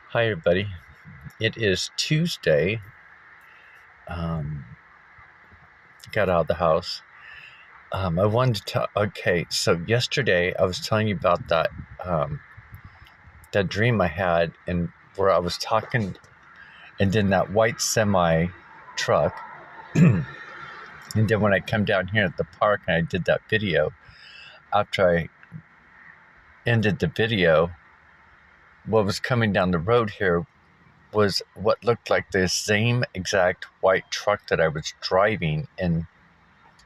Hi, everybody. It is Tuesday. Um, got out of the house. I wanted to tell. Okay, so yesterday I was telling you about um, that dream I had, and where I was talking, and then that white semi truck, and then when I come down here at the park and I did that video. After I ended the video, what was coming down the road here was what looked like the same exact white truck that I was driving in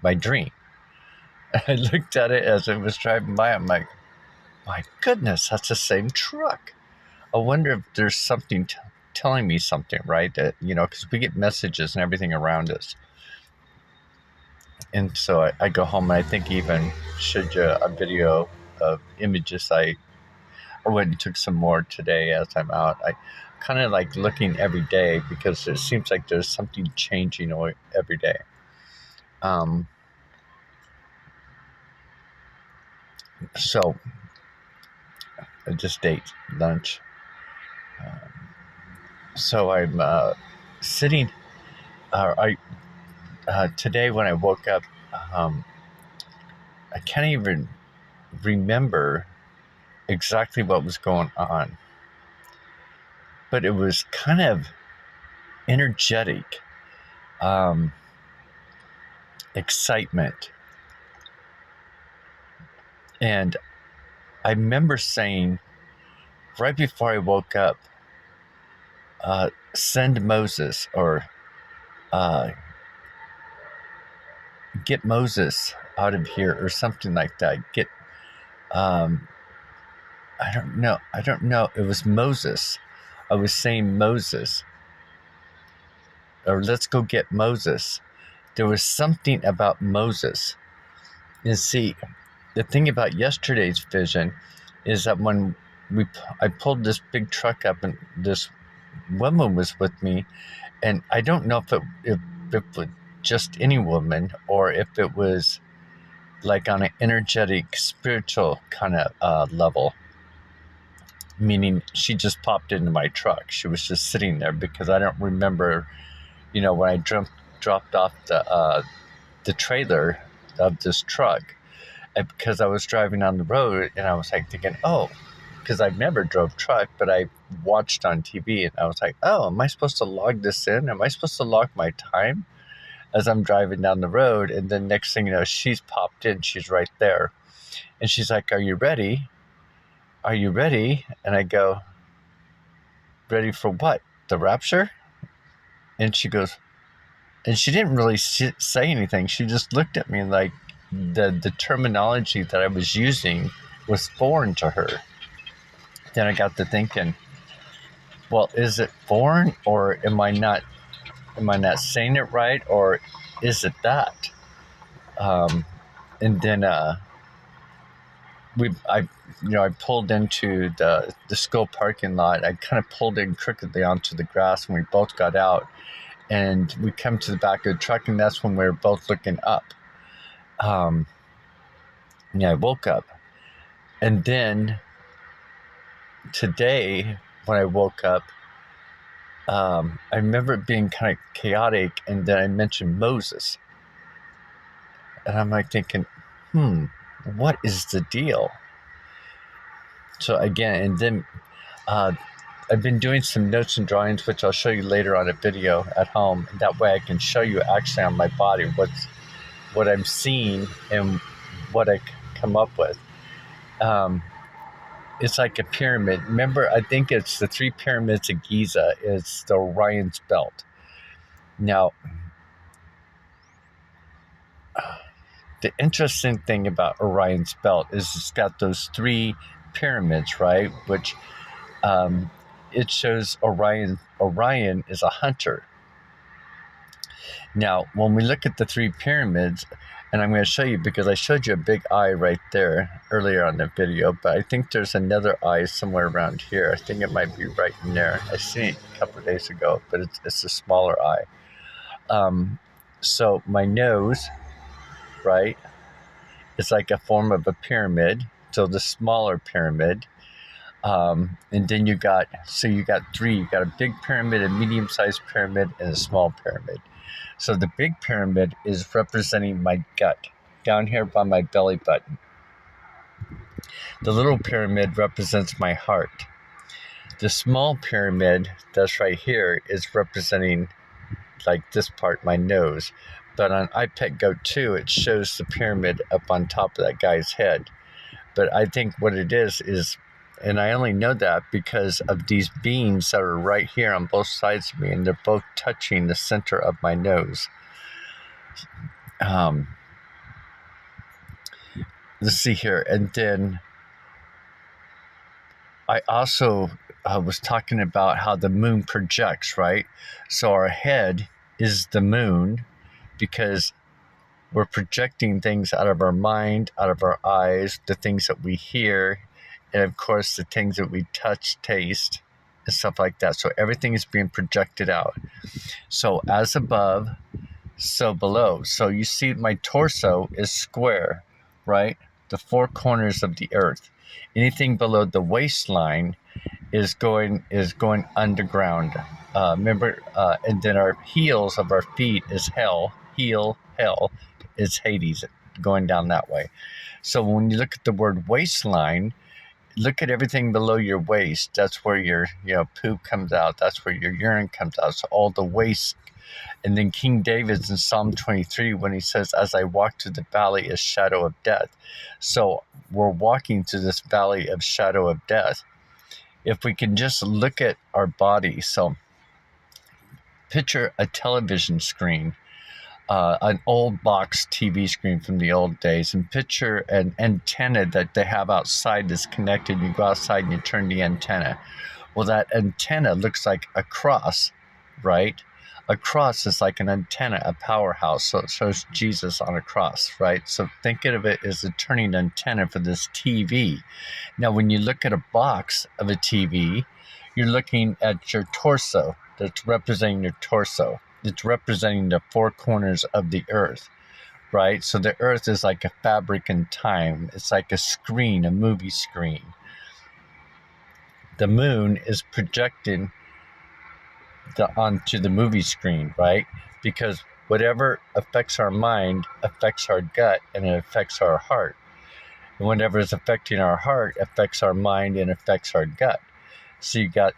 my dream. I looked at it as it was driving by. I'm like, my goodness, that's the same truck. I wonder if there's something telling me something, right? That, because we get messages and everything around us. And so I go home and I think even showed you a video of images. I went and took some more today as I'm out. I kind of like looking every day because it seems like there's something changing every day. So I just ate lunch. So I'm sitting. Today when I woke up, I can't even remember exactly what was going on, but it was kind of energetic, excitement, and I remember saying right before I woke up, "Send Moses," or "Get Moses out of here," or something like that. Um, I don't know. It was Moses. I was saying Moses, or let's go get Moses. There was something about Moses. And see, the thing about yesterday's vision is that when I pulled this big truck up and this woman was with me, and I don't know if it was just any woman or if it was like on an energetic, spiritual kind of level. Meaning she just popped into my truck. She was just sitting there because I don't remember, when I dropped off the trailer of this truck, because I was driving on the road and I was like thinking, oh, because I've never drove truck, but I watched on TV and I was like, oh, am I supposed to log this in? Am I supposed to log my time as I'm driving down the road? And then next thing you know, she's popped in. She's right there. And she's like, are you ready? Are you ready? And I go, ready for what? The rapture? And she goes, and she didn't really say anything. She just looked at me like the terminology that I was using was foreign to her. Then I got to thinking, well, is it foreign, or am I not saying it right, or is it that? And then I pulled into the school parking lot. I kind of pulled in crookedly onto the grass, and we both got out. And we come to the back of the truck, and that's when we were both looking up. I woke up. And then today, when I woke up, I remember it being kind of chaotic, and then I mentioned Moses. And I'm like thinking, what is the deal? So again, and then I've been doing some notes and drawings, which I'll show you later on a video at home. And that way I can show you actually on my body what I'm seeing and what I come up with. It's like a pyramid. Remember, I think it's the 3 pyramids of Giza. It's the Orion's belt. Now, the interesting thing about Orion's belt is it's got those 3 pyramids, right? Which it shows Orion is a hunter. Now, when we look at the 3 pyramids, and I'm going to show you because I showed you a big eye right there earlier on the video, but I think there's another eye somewhere around here. I think it might be right in there. I seen it a couple of days ago, but it's a smaller eye. So my nose, right, is like a form of a pyramid. So the smaller pyramid. And then you got three. You got a big pyramid, a medium-sized pyramid, and a small pyramid. So the big pyramid is representing my gut, down here by my belly button. The little pyramid represents my heart. The small pyramid that's right here is representing like this part, my nose. But on iPet Goat 2, it shows the pyramid up on top of that guy's head. But I think what it is, and I only know that because of these beams that are right here on both sides of me, and they're both touching the center of my nose. Let's see here. And then I also was talking about how the moon projects, right? So our head is the moon because we're projecting things out of our mind, out of our eyes, the things that we hear, and of course the things that we touch, taste, and stuff like that. So everything is being projected out. So as above, so below. So you see my torso is square, right? The four corners of the earth. Anything below the waistline is going underground. Remember, and then our heels of our feet is hell. Hell is Hades, going down that way. So when you look at the word waistline, look at everything below your waist. That's where your poop comes out. That's where your urine comes out. So all the waste. And then King David's in Psalm 23 when he says, as I walk through the valley of shadow of death. So we're walking through this valley of shadow of death. If we can just look at our body, so picture a television screen, an old box TV screen from the old days, and picture an antenna that they have outside that's connected. You go outside and you turn the antenna. Well, that antenna looks like a cross, right? A cross is like an antenna, a powerhouse. So it shows Jesus on a cross, right? So think of it as a turning antenna for this TV. Now, when you look at a box of a TV, you're looking at your torso. That's representing your torso. It's representing the four corners of the earth, right? So the earth is like a fabric in time. It's like a screen, a movie screen. The moon is projecting onto the movie screen, right? Because whatever affects our mind affects our gut and it affects our heart. And whatever is affecting our heart affects our mind and affects our gut. So you got,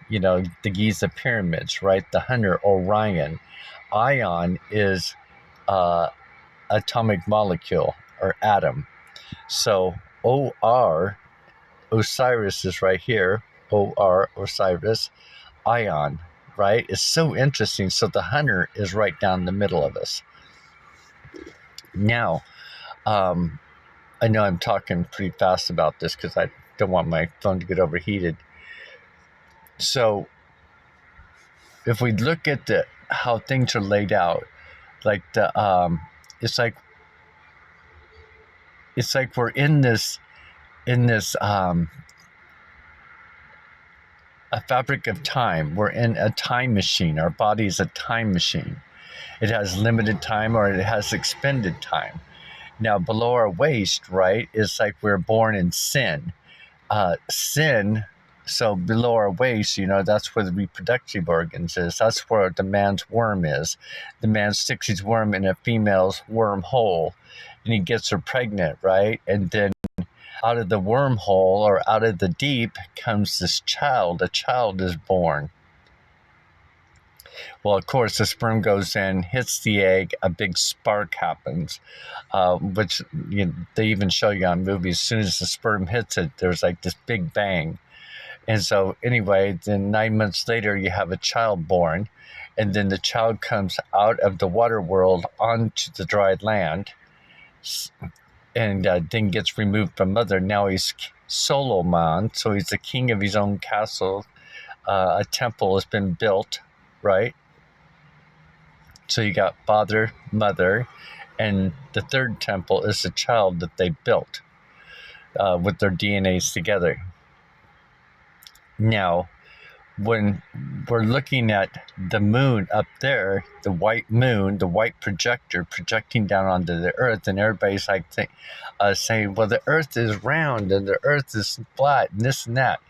the Giza pyramids, right? The hunter, Orion. Ion is atomic molecule or atom. So OR, Osiris is right here. OR, Osiris, Ion, right? It's so interesting. So the hunter is right down the middle of us. Now, I know I'm talking pretty fast about this because I don't want my phone to get overheated. So if we look at how things are laid out, like it's like we're in this a fabric of time. We're in a time machine. Our body is a time machine. It has limited time or it has expended time. Now, below our waist, right, is like we're born in sin. Sin, so below our waist, that's where the reproductive organs is. That's where the man's worm is. The man sticks his worm in a female's wormhole, and he gets her pregnant, right? And then out of the wormhole or out of the deep comes this child. A child is born. Well, of course, the sperm goes in, hits the egg, a big spark happens, which they even show you on movies. As soon as the sperm hits it, there's like this big bang. And so anyway, then 9 months later, you have a child born, and then the child comes out of the water world onto the dry land, and then gets removed from mother. Now he's Solomon, so he's the king of his own castle. A temple has been built, right? So you got father, mother, and the third temple is the child that they built with their DNAs together. Now, when we're looking at the moon up there, the white moon, the white projector projecting down onto the earth, and everybody's like saying, well, the earth is round and the earth is flat and this and that.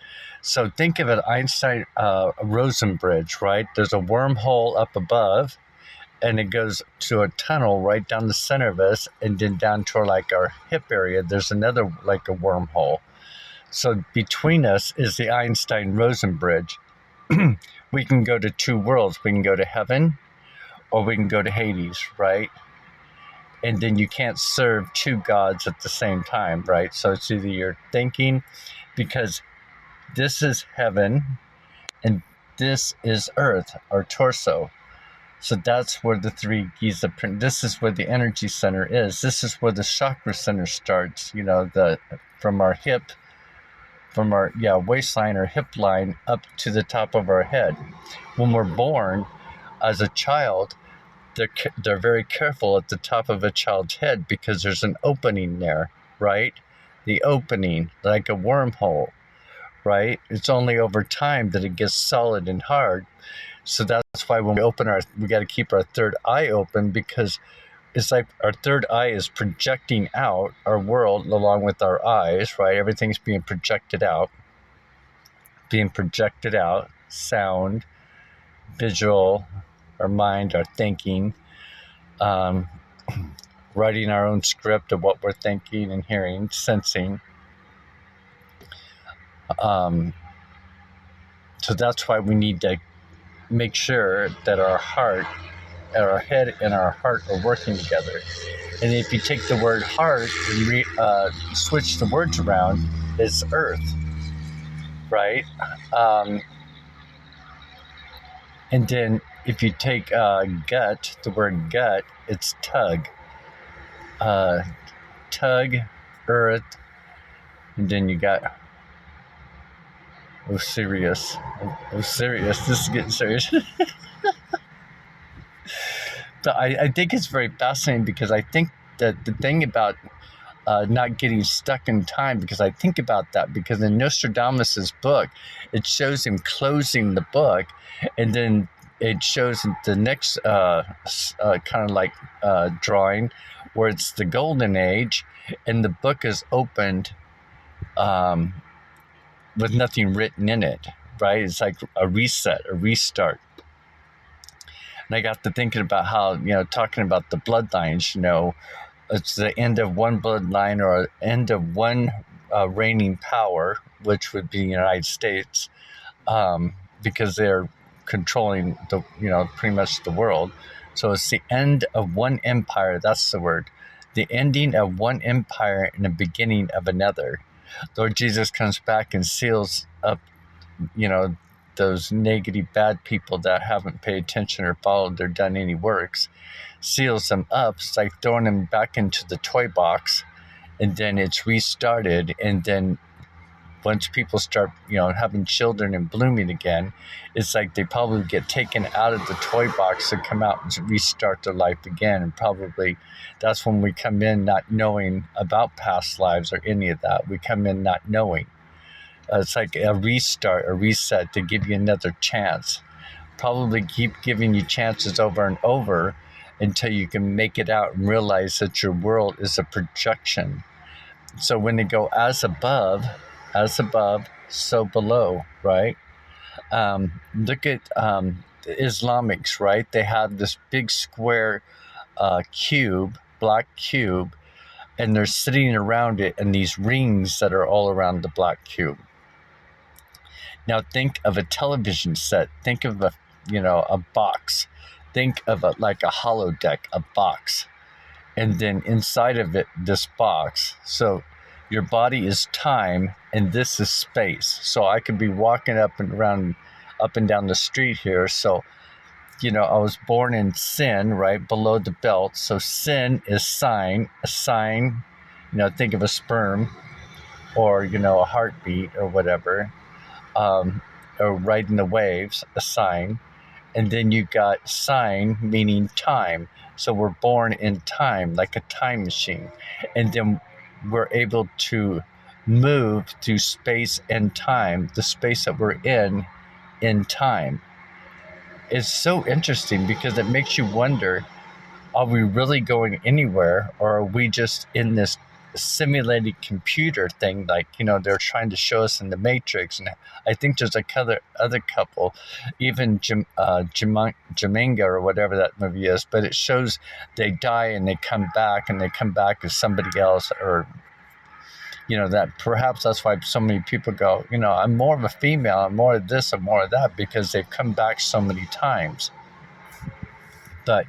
So think of it, Einstein Rosen bridge, right? There's a wormhole up above, and it goes to a tunnel right down the center of us, and then down to like our hip area, there's another like a wormhole. So between us is the Einstein Rosen bridge. We can go to two worlds. We can go to heaven or we can go to Hades, right? And then you can't serve two gods at the same time, right? So it's either you're thinking, because this is heaven and this is earth, our torso. So that's where the three Giza print. This is where the energy center is. This is where the chakra center starts, from our hip, from our waistline or hip line up to the top of our head. When we're born as a child, they're very careful at the top of a child's head because there's an opening there, right? The opening, like a wormhole, right? It's only over time that it gets solid and hard. So that's why when we got to keep our third eye open, because it's like our third eye is projecting out our world along with our eyes, right? Everything's being projected out, sound, visual, our mind, our thinking, writing our own script of what we're thinking and hearing, sensing. So that's why we need to make sure that our head and our heart are working together. And if you take the word heart and switch the words around, it's earth, right? And then if you take gut, the word gut, it's tug. Tug, earth, and then you got serious. This is getting serious. But I think it's very fascinating, because I think that the thing about not getting stuck in time, because I think about that, because in Nostradamus's book, it shows him closing the book, and then it shows the next kind of like drawing where it's the golden age, and the book is opened with nothing written in it, right? It's like a reset, a restart. And I got to thinking about how, talking about the bloodlines, it's the end of one bloodline or end of one reigning power, which would be the United States, because they're controlling pretty much the world. So it's the end of one empire. That's the word. The ending of one empire and the beginning of another. Lord Jesus comes back and seals up, those negative, bad people that haven't paid attention or followed or done any works, seals them up. It's like throwing them back into the toy box, and then it's restarted. And then once people start, having children and blooming again, it's like they probably get taken out of the toy box and come out and restart their life again. And probably that's when we come in not knowing about past lives or any of that. We come in not knowing. It's like a restart, a reset to give you another chance. Probably keep giving you chances over and over until you can make it out and realize that your world is a projection. So when they go as above, so below, right? Look at the Islamics, right? They have this big square black cube, and they're sitting around it in these rings that are all around the black cube. Now think of a television set. Think of a box. Think of like a holodeck, a box. And then inside of it, this box. So your body is time and this is space. So I could be walking up and down the street here. So, I was born in sin, right below the belt. So sin is a sign, think of a sperm or, a heartbeat or whatever. Or riding the waves, a sign. And then you got sign, meaning time. So we're born in time, like a time machine. And then we're able to move through space and time. The space that we're in in time is so interesting because it makes you wonder, are we really going anywhere, or are we just in this simulated computer thing, like, they're trying to show us in the Matrix? And I think there's other couple, even Jamaica or whatever that movie is, but it shows they die and they come back, and they come back as somebody else, or that perhaps that's why so many people go, I'm more of a female, I'm more of this, I'm more of that, because they've come back so many times. But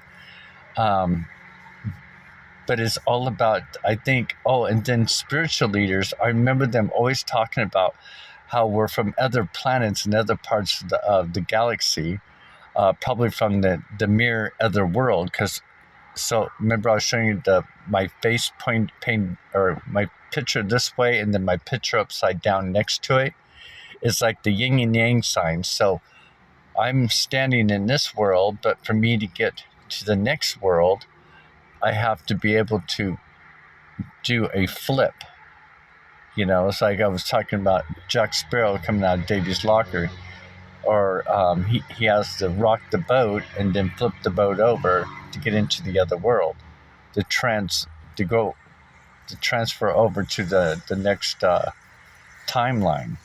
it's all about, I think, and then spiritual leaders, I remember them always talking about how we're from other planets and other parts of the galaxy, probably from the mere other world. So remember I was showing you my face paint, or my picture this way, and then my picture upside down next to it. It's like the yin and yang sign. So I'm standing in this world, but for me to get to the next world, I have to be able to do a flip. It's like I was talking about Jack Sparrow coming out of Davy's locker, or he has to rock the boat and then flip the boat over to get into the other world, to transfer over to the next timeline,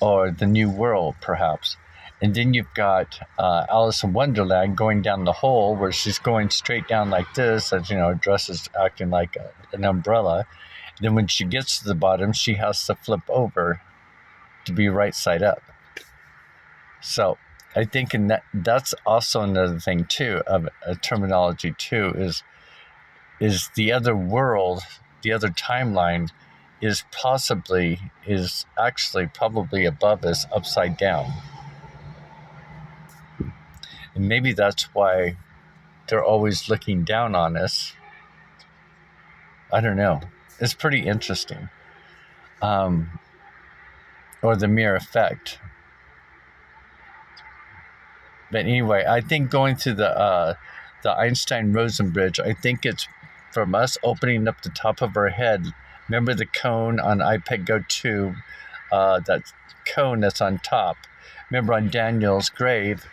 or the new world, perhaps. And then you've got Alice in Wonderland going down the hole, where she's going straight down like this, as her dress is acting like an umbrella. And then when she gets to the bottom, she has to flip over to be right side up. So I think that's also another thing too, of a terminology too, is the other world, the other timeline is actually probably above us, upside down. And maybe that's why they're always looking down on us. I don't know. It's pretty interesting. Or the mere effect. But anyway, I think going through the Einstein-Rosen bridge, I think it's from us opening up the top of our head. Remember the cone on iPad Go 2? That cone that's on top. Remember on Daniel's grave,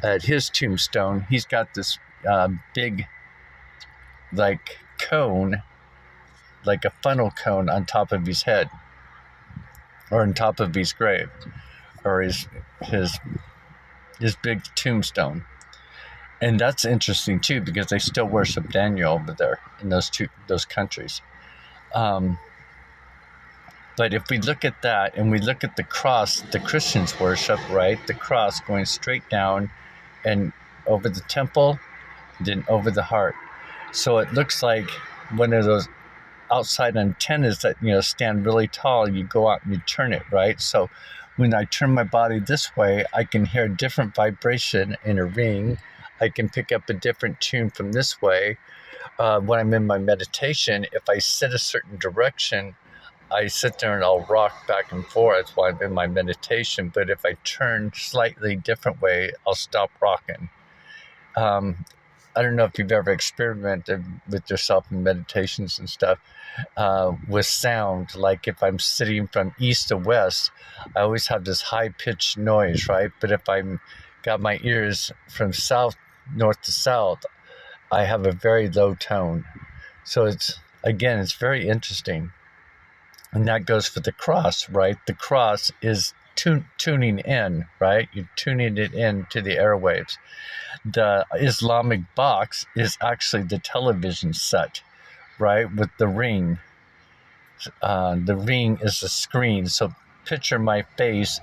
at his tombstone, he's got this big, like, cone, like a funnel cone on top of his head, or on top of his grave, or his big tombstone. And that's interesting too, because they still worship Daniel over there in those countries. But if we look at that, and we look at the cross the Christians worship, right? The cross going straight down and over the temple, then over the heart. So it looks like one of those outside antennas that, stand really tall. You go out and you turn it, right? So when I turn my body this way, I can hear a different vibration in a ring. I can pick up a different tune from this way. When I'm in my meditation, if I sit a certain direction, I sit there and I'll rock back and forth while I'm in my meditation. But if I turn slightly different way, I'll stop rocking. I don't know if you've ever experimented with yourself in meditations and stuff with sound. Like if I'm sitting from east to west, I always have this high-pitched noise, right? But if I'm got my ears from north to south, I have a very low tone. So it's very interesting. And that goes for the cross, right? The cross is tuning in, right? You're tuning it in to the airwaves. The Islamic box is actually the television set, right? With the ring. The ring is the screen. So picture my face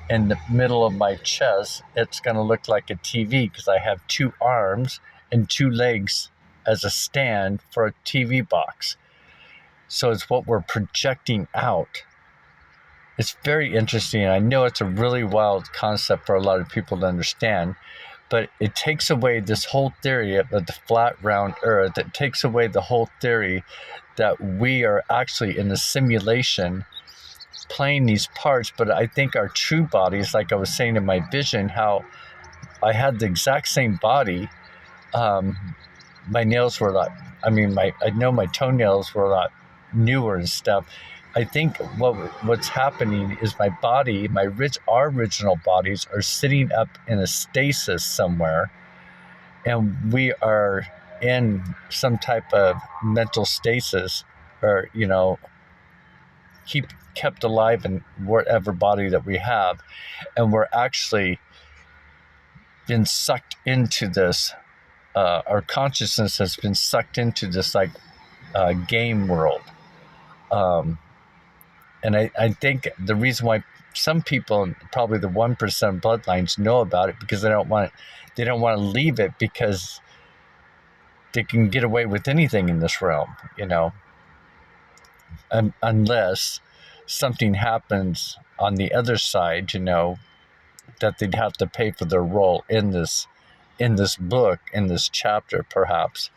in the middle of my chest. It's going to look like a TV because I have 2 arms and 2 legs as a stand for a TV box. So it's what we're projecting out. It's very interesting. I know it's a really wild concept for a lot of people to understand, but it takes away this whole theory of the flat, round earth. It takes away the whole theory that we are actually in a simulation playing these parts. But I think our true bodies, like I was saying in my vision, how I had the exact same body. My nails were a lot, I know my toenails were a lot newer and stuff. I think what's happening is my body, our original bodies are sitting up in a stasis somewhere, and we are in some type of mental stasis, or kept alive in whatever body that we have, and we're actually been sucked into this. Our consciousness has been sucked into this like game world. And I think the reason why some people, probably the 1% bloodlines, know about it because they don't want to leave it, because they can get away with anything in this realm, unless something happens on the other side, that they'd have to pay for their role in this book, in this chapter, perhaps.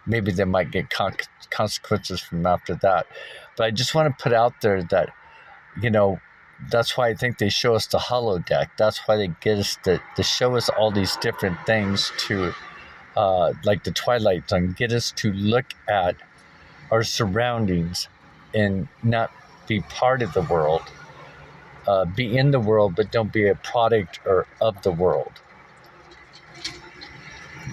Maybe they might get consequences from after that. But I just want to put out there that, that's why I think they show us the holodeck. That's why they get us to show us all these different things to, like the Twilight Zone, get us to look at our surroundings and not be part of the world. Be in the world, but don't be a product or of the world.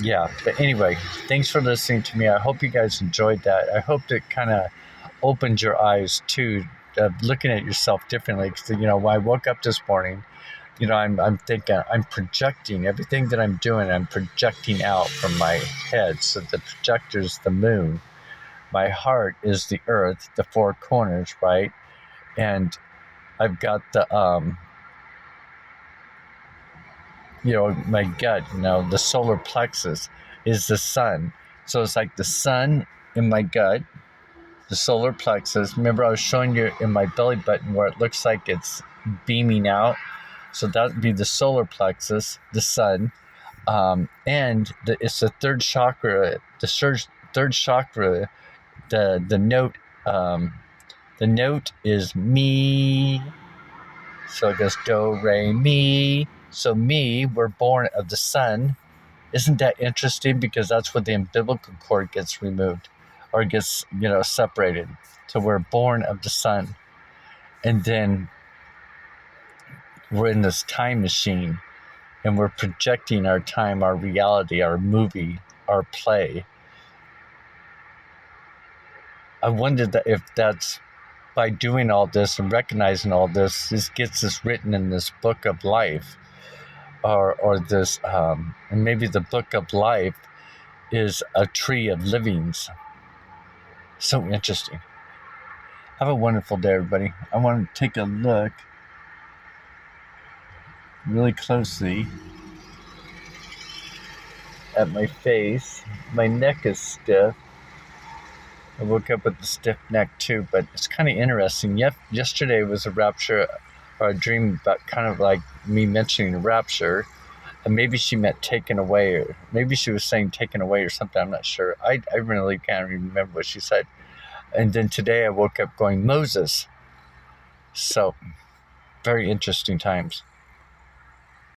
Yeah, but anyway, thanks for listening to me. I hope you guys enjoyed that. I hope it kind of opened your eyes to looking at yourself differently. Because, when I woke up this morning, I'm thinking, I'm projecting everything that I'm doing. I'm projecting out from my head. So the projector's the moon. My heart is the earth, the four corners, right? And I've got the, my gut, the solar plexus is the sun. So it's like the sun in my gut, the solar plexus. Remember, I was showing you in my belly button where it looks like it's beaming out. So that would be the solar plexus, the sun. And it's the third chakra, third chakra. The note is mi. So it goes do, re, mi. So me, we're born of the sun. Isn't that interesting? Because that's where the umbilical cord gets removed, or gets, separated. So we're born of the sun. And then we're in this time machine, and we're projecting our time, our reality, our movie, our play. I wondered if that's, by doing all this and recognizing all this gets us written in this book of life, or this, and maybe the book of life is a tree of livings. So interesting. Have a wonderful day, everybody. I want to take a look really closely at my face. My neck is stiff. I woke up with a stiff neck too, but it's kind of interesting. Yesterday was a rapture, or a dream about kind of like me mentioning rapture. And maybe she meant taken away, or maybe she was saying taken away or something. I'm not sure. I really can't remember what she said. And then today I woke up going Moses. So, very interesting times.